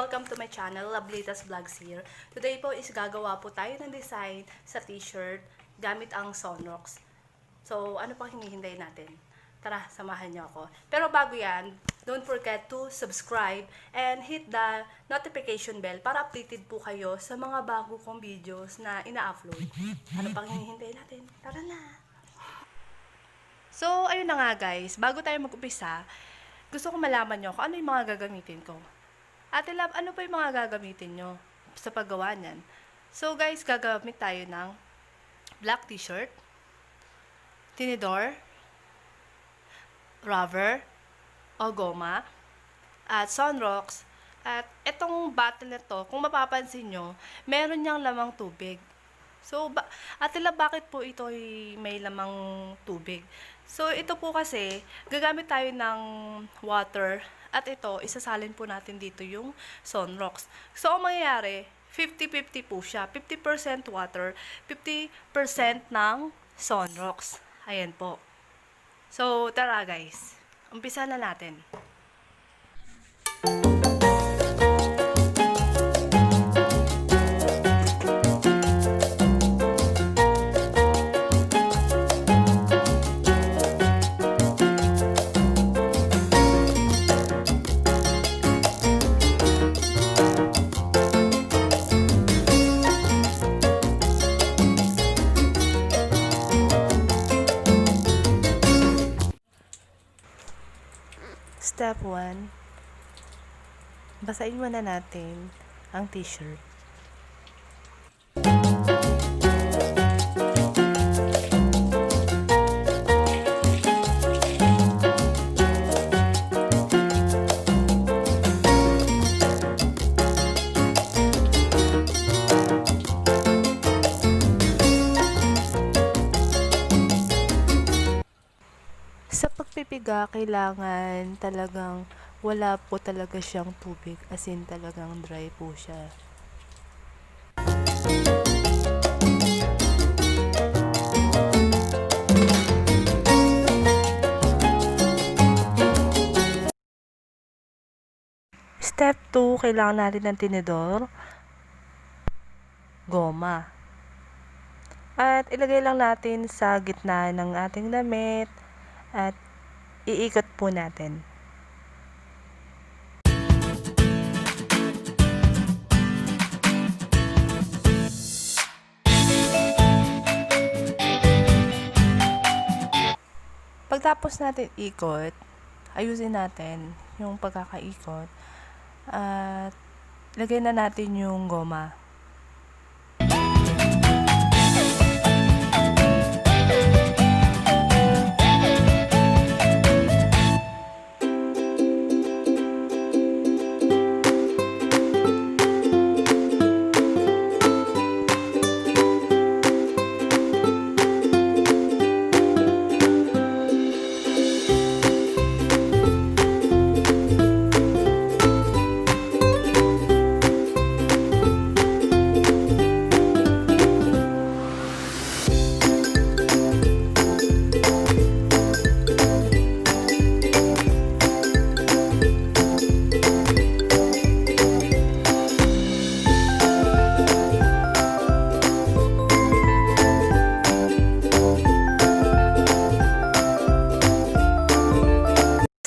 Welcome to my channel, Lovelita's Vlogs here. Today po is gagawa po tayo ng design sa t-shirt gamit ang ZONROX. So, ano pang hinihintay natin? Tara, samahan niyo ako. Pero bago yan, don't forget to subscribe and hit the notification bell para updated po kayo sa mga bago kong videos na ina-upload. Ano pang hinihintay natin? Tara na! So, ayun na nga guys, bago tayo mag-upisa, gusto ko malaman nyo kung ano yung mga gagamitin ko. Ate Love, ano pa yung mga gagamitin nyo sa paggawa niyan? So guys, gagamit tayo ng black t-shirt, tinidor, rubber, o goma, at ZONROX. At itong bottle na to, kung mapapansin nyo, meron niyang lamang tubig. So, Ate Love, bakit po ito may lamang tubig? So, ito po kasi, gagamit tayo ng water. At ito, isasalin po natin dito yung ZONROX. So, ang mangyayari, 50-50 po siya. 50% water, 50% ng ZONROX. Ayan po. So, tara guys. Umpisa na natin. Step 1, basahin muna natin ang t-shirt. Sa pagpipiga, kailangan talagang wala po talaga siyang tubig, as in talagang dry po siya. Step 2, kailangan natin ng tinidor, goma. At ilagay lang natin sa gitna ng ating damit at iikot po natin. Pagtapos natin ikot, ayusin natin yung pagkakaikot at lagay na natin yung goma.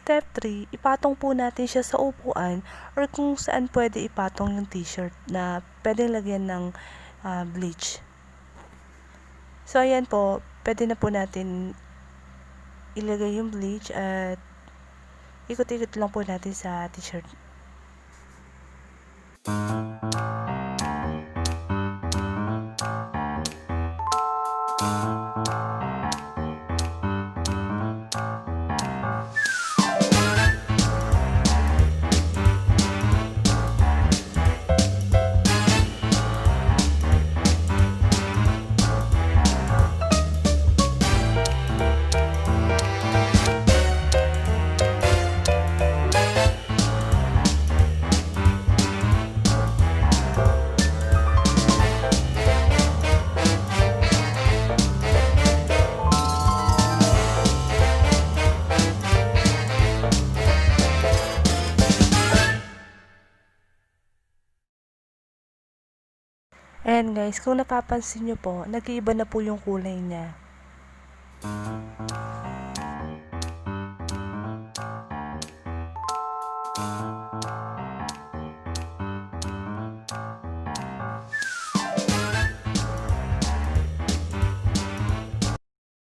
Step 3, ipatong po natin siya sa upuan or kung saan pwede ipatong yung t-shirt na pwedeng lagyan ng bleach. So, ayan po, pwede na po natin ilagay yung bleach at ikot-ikot lang po natin sa t-shirt. Ayan guys, kung napapansin nyo po, nag-iiba na po yung kulay niya.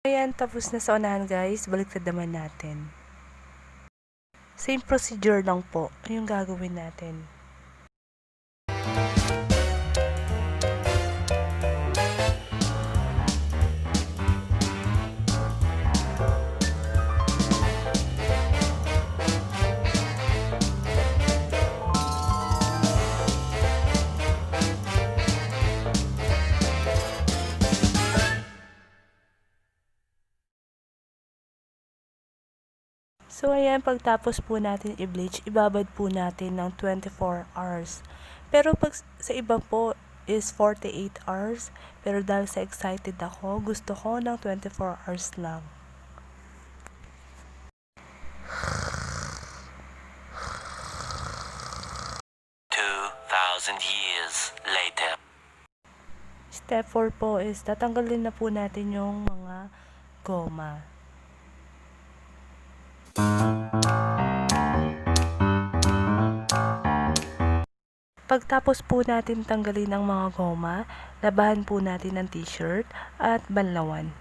Ayan, tapos na sa unahan guys, baliktad naman natin. Same procedure lang po yung gagawin natin. So, ayan, pagtapos po natin i-bleach, ibabad po natin ng 24 hours. Pero pag sa iba po is 48 hours. Pero dahil sa excited ako, gusto ko ng 24 hours lang. Years later. Step 4 po is tatanggalin na po natin yung mga goma. Pagtapos po natin tanggalin ang mga goma, labahan po natin ang t-shirt at banlawan.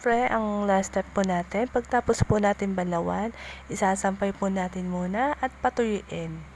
Siyempre, ang last step po natin, pagtapos po natin banlawan, isasampay po natin muna at patuyuin.